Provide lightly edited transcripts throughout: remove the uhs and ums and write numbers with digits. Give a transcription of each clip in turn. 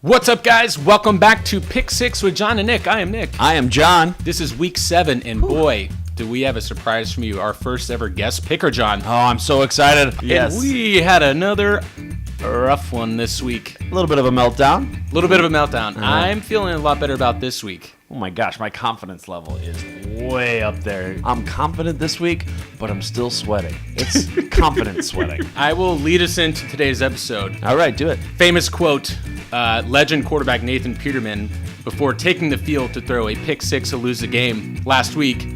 What's up, guys? Welcome back to Pick 6 with John and Nik. I am Nik. I am John. This is week 7, and boy, do we have a surprise from you. Our first ever guest picker, John. Oh, I'm so excited. And we had another rough one this week. A little bit of a meltdown. I'm feeling a lot better about this week. Oh my gosh, my confidence level is way up there. I'm confident this week, but I'm still sweating. It's confidence sweating. I will lead us into today's episode. All right, do it. Famous quote, legend quarterback Nathan Peterman, before taking the field to throw a pick 6 to lose the game last week,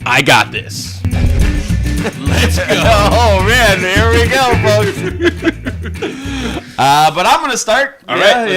"I got this." Let's go. Oh man, here we go, folks. But I'm gonna start. All right,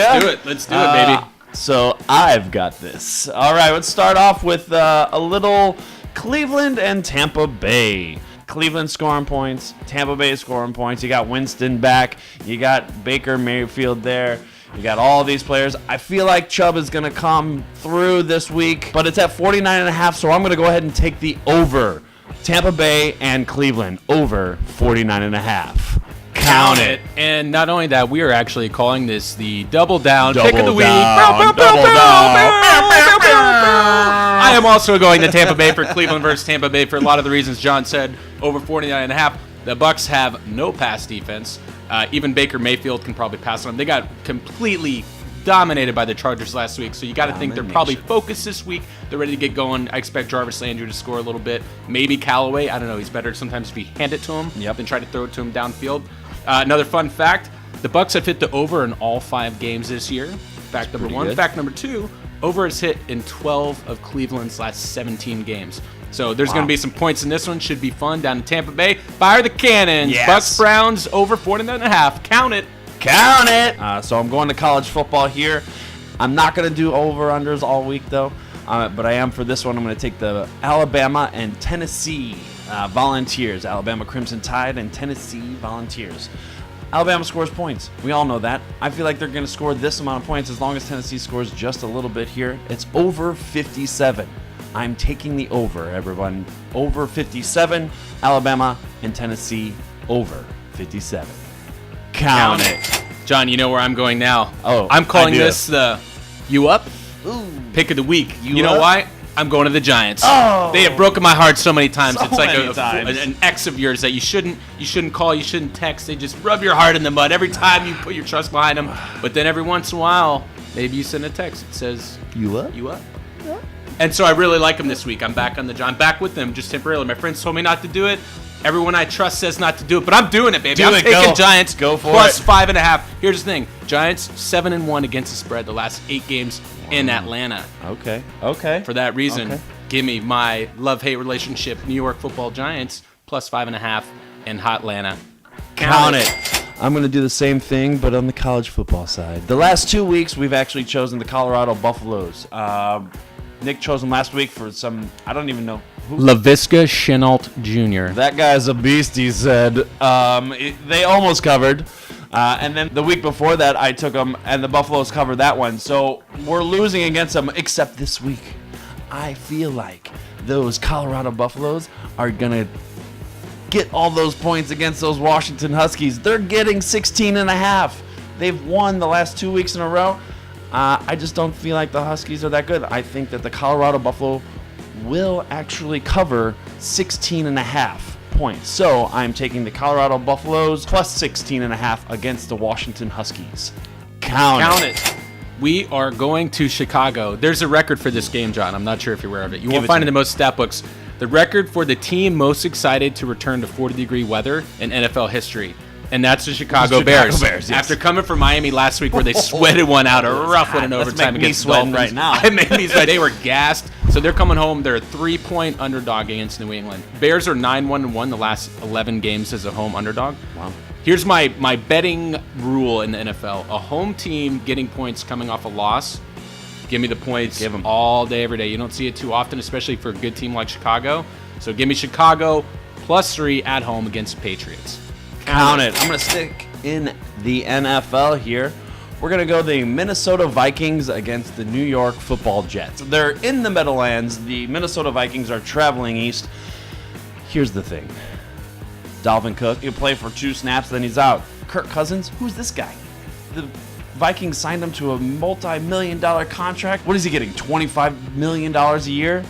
let's do it, baby. So I've got this. All right, let's start off with a little Cleveland and Tampa Bay. Cleveland scoring points, Tampa Bay scoring points. You got Winston back. You got Baker Mayfield there. You got all these players. I feel like Chubb is going to come through this week, but it's at 49.5, so I'm going to go ahead and take the over. Tampa Bay and Cleveland over 49.5. Count it. And not only that, we are actually calling this the double down pick of the week. I am also going to Tampa Bay for Cleveland versus Tampa Bay for a lot of the reasons John said. Over 49.5. The Bucs have no pass defense. Even Baker Mayfield can probably pass on them. They got completely dominated by the Chargers last week, so you got to think they're probably focused this week. They're ready to get going. I expect Jarvis Landry to score a little bit. Maybe Callaway. I don't know. He's better sometimes if you hand it to him than try to throw it to him downfield. Another fun fact, the Bucs have hit the over in all 5 games this year. Fact number 1. Good. Fact number 2, over is hit in 12 of Cleveland's last 17 games. So there's going to be some points in this one. Should be fun down in Tampa Bay. Fire the cannons. Yes. Bucs Browns over 49.5. Count it. Count it. So I'm going to college football here. I'm not going to do over-unders all week, though. But I am for this one. I'm going to take the Alabama and Tennessee Volunteers. Alabama Crimson Tide and Tennessee Volunteers. Alabama scores points. We all know that. I feel like they're going to score this amount of points as long as Tennessee scores just a little bit here. It's over 57. I'm taking the over, everyone. Over 57. Alabama and Tennessee over 57. Count it. John, you know where I'm going now. Oh, I'm calling I do. this the You Up pick of the week. You know why? I'm going to the Giants. Oh, they have broken my heart so many times. It's like an ex of yours that you shouldn't call, you shouldn't text. They just rub your heart in the mud every time you put your trust behind them. But then every once in a while, maybe you send a text that says, You up? You up? Yeah. And so I really like them this week. I'm back on the Giants. I'm back with them just temporarily. My friends told me not to do it. Everyone I trust says not to do it, but I'm doing it, baby. I'm taking Giants plus 5.5. Here's the thing. Giants 7-1 against the spread the last 8 games in Atlanta. Okay. For that reason, give me my love-hate relationship, New York Football Giants plus 5.5 in Hotlanta. Count it. I'm going to do the same thing, but on the college football side. The last 2 weeks, we've actually chosen the Colorado Buffaloes. Nik chose them last week for some, I don't even know. Laviska Shenault Jr. That guy's a beast, he said. They almost covered. And then the week before that, I took them, and the Buffaloes covered that one. So we're losing against them, except this week. I feel like those Colorado Buffaloes are going to get all those points against those Washington Huskies. They're getting 16.5. They've won the last 2 weeks in a row. I just don't feel like the Huskies are that good. I think that the Colorado Buffalo will actually cover 16.5 points. So I'm taking the Colorado Buffaloes plus 16.5 against the Washington Huskies. Count it. We are going to Chicago. There's a record for this game, John. I'm not sure if you're aware of it. You won't find it in most stat books. The record for the team most excited to return to 40-degree weather in NFL history. And that's the Chicago Bears. Yes. After coming from Miami last week where they sweated one out, a rough one in overtime against the Dolphins. Right now. It made me sweat. They were gassed. So they're coming home. They're a 3-point underdog against New England. Bears are 9-1-1 the last 11 games as a home underdog. Wow. Here's my betting rule in the NFL. A home team getting points coming off a loss, give me the points. Give them all day, every day. You don't see it too often, especially for a good team like Chicago. So give me Chicago plus 3 at home against the Patriots. Count it. I'm going to stick in the NFL here. We're going to go the Minnesota Vikings against the New York Football Jets. They're in the Meadowlands. The Minnesota Vikings are traveling east. Here's the thing. Dalvin Cook, he'll play for 2 snaps, then he's out. Kirk Cousins, who's this guy? The Vikings signed him to a multi-million-dollar contract. What is he getting, $25 million a year?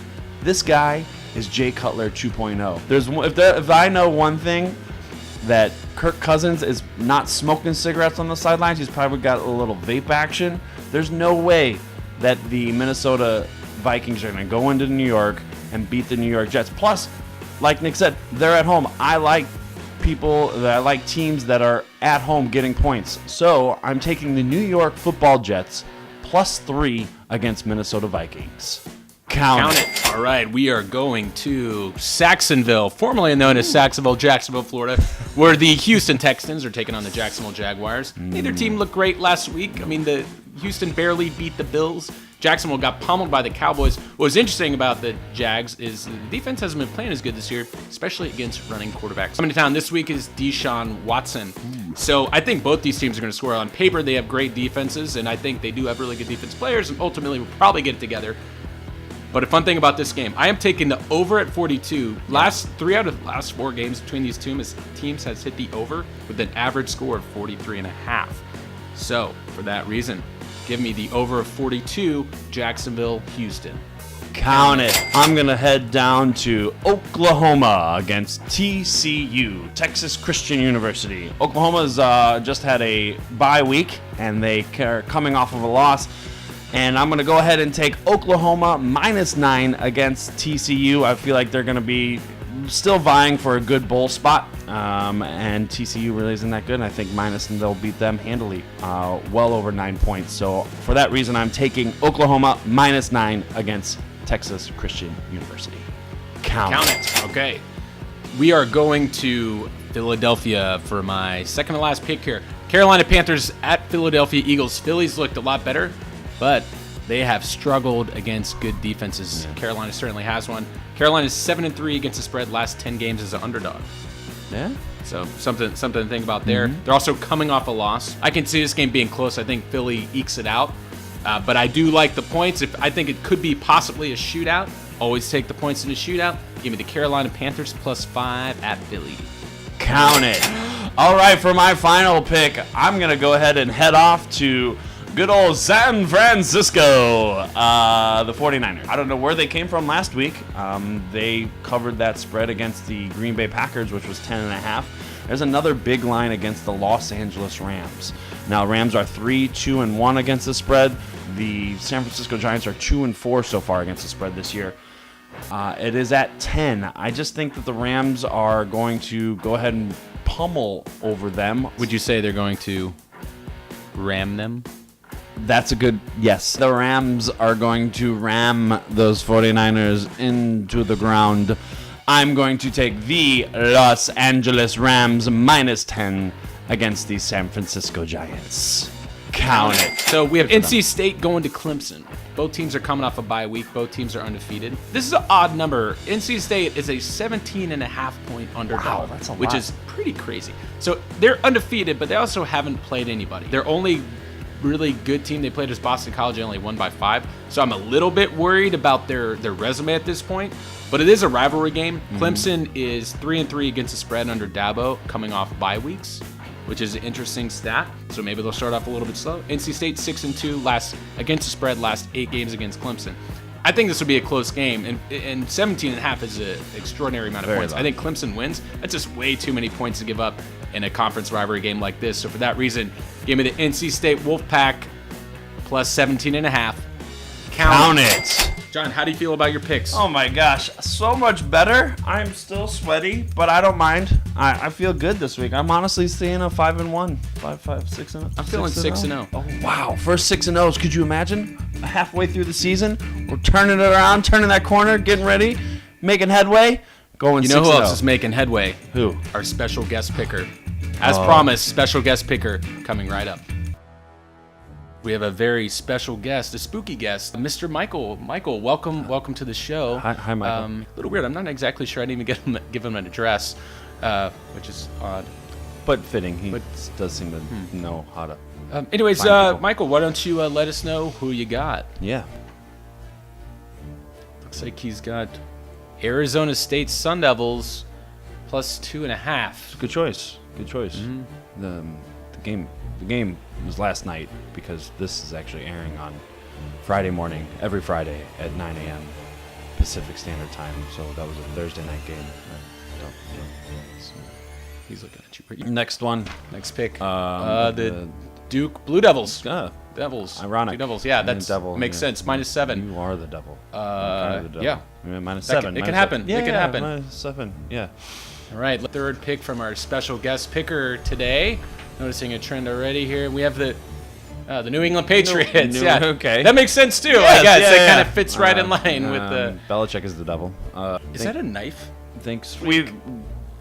This guy is Jay Cutler 2.0. If I know one thing, that Kirk Cousins is not smoking cigarettes on the sidelines. He's probably got a little vape action. There's no way that the Minnesota Vikings are going to go into New York and beat the New York Jets. Plus, like Nick said, they're at home. I like teams that are at home getting points. So I'm taking the New York Football Jets +3 against Minnesota Vikings. Count it. All right, we are going to Saxonville, formerly known as Jacksonville, Florida, where the Houston Texans are taking on the Jacksonville Jaguars. Neither team looked great last week. I mean, the Houston barely beat the Bills. Jacksonville got pummeled by the Cowboys. What was interesting about the Jags is the defense hasn't been playing as good this year, especially against running quarterbacks. Coming to town this week is Deshaun Watson. So I think both these teams are going to score. On paper, they have great defenses, and I think they do have really good defense players, and ultimately will probably get it together. But a fun thing about this game, I am taking the over at 42. Three out of the last 4 games between these teams has hit the over with an average score of 43.5. So for that reason, give me the over of 42, Jacksonville, Houston. Count it. I'm going to head down to Oklahoma against TCU, Texas Christian University. Oklahoma's just had a bye week, and they are coming off of a loss. And I'm going to go ahead and take Oklahoma -9 against TCU. I feel like they're going to be still vying for a good bowl spot. And TCU really isn't that good. And I think they'll beat them handily, well over 9 points. So for that reason, I'm taking Oklahoma -9 against Texas Christian University. Count it. Okay. We are going to Philadelphia for my second to last pick here. Carolina Panthers at Philadelphia Eagles. Phillies looked a lot better, but they have struggled against good defenses. Yeah. Carolina certainly has one. Carolina's 7-3 against the spread last 10 games as an underdog. Yeah. So something to think about there. They're also coming off a loss. I can see this game being close. I think Philly ekes it out. But I do like the points. I think it could be possibly a shootout. Always take the points in a shootout. Give me the Carolina Panthers +5 at Philly. Count it. All right, for my final pick, I'm going to go ahead and head off to good old San Francisco, the 49ers. I don't know where they came from last week. They covered that spread against the Green Bay Packers, which was 10.5. There's another big line against the Los Angeles Rams. Now, Rams are 3-2-1 against the spread. The San Francisco Giants are 2-4 so far against the spread this year. It is at 10. I just think that the Rams are going to go ahead and pummel over them. Would you say they're going to ram them? That's a good yes. The Rams are going to ram those 49ers into the ground. I'm going to take the Los Angeles Rams -10 against the San Francisco Giants. Count it. So we have NC State going to Clemson. Both teams are coming off a bye week. Both teams are undefeated. This is an odd number. NC State is a 17.5 point underdog, wow, that's a lot. Which is pretty crazy. So they're undefeated, but they also haven't played anybody. Their only really good team they played is Boston College. They only won by 5. So I'm a little bit worried about their resume at this point. But it is a rivalry game. Clemson is 3-3 against the spread under Dabo, coming off bye weeks, which is an interesting stat. So maybe they'll start off a little bit slow. NC State 6-2 against the spread last 8 games against Clemson. I think this will be a close game, and 17.5 is an extraordinary amount of points. I think Clemson wins. That's just way too many points to give up in a conference rivalry game like this. So for that reason, give me the NC State Wolfpack +17.5. Count it. John, how do you feel about your picks? Oh my gosh, so much better. I'm still sweaty, but I don't mind. I feel good this week. I'm honestly seeing a 5-1, 6-0. I'm feeling 6-0. Oh wow, first 6-0s. Could you imagine? Halfway through the season, we're turning it around, turning that corner, getting ready, making headway, going 6-0. You know who else is making headway? Who? Our special guest picker. As promised, special guest picker coming right up. We have a very special guest, a spooky guest, Mr. Michael. Michael, welcome to the show. Hi, Michael. A little weird. I'm not exactly sure. I didn't even give him an address, which is odd. But fitting. He does seem to know how to. Anyways, Michael, why don't you let us know who you got? Yeah. Looks like he's got Arizona State Sun Devils +2.5. Good choice. Good choice. The The game was last night because this is actually airing on Friday morning, every Friday at 9 a.m. Pacific Standard Time. So that was a Thursday night game. He's looking at you. Next one. Next pick. The Duke Blue Devils. Devils. Ironic. Blue Devils. Yeah, that makes yeah. sense. -7. You are the devil. Yeah. Yeah, -7. It can happen. It can happen. -7. Yeah. All right. Third pick from our special guest picker today. Noticing a trend already here. We have the New England Patriots. Yeah. Okay. That makes sense too. Yes, I guess yeah, it kind yeah. of fits right in line with the. Belichick is the devil. Is that a knife? Thanks.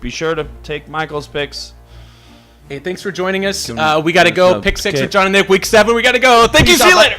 Be sure to take Michael's picks. Hey, thanks for joining us. We got to go. Pick 6 with John and Nik. Week 7. We got to go. Thank you. See you later.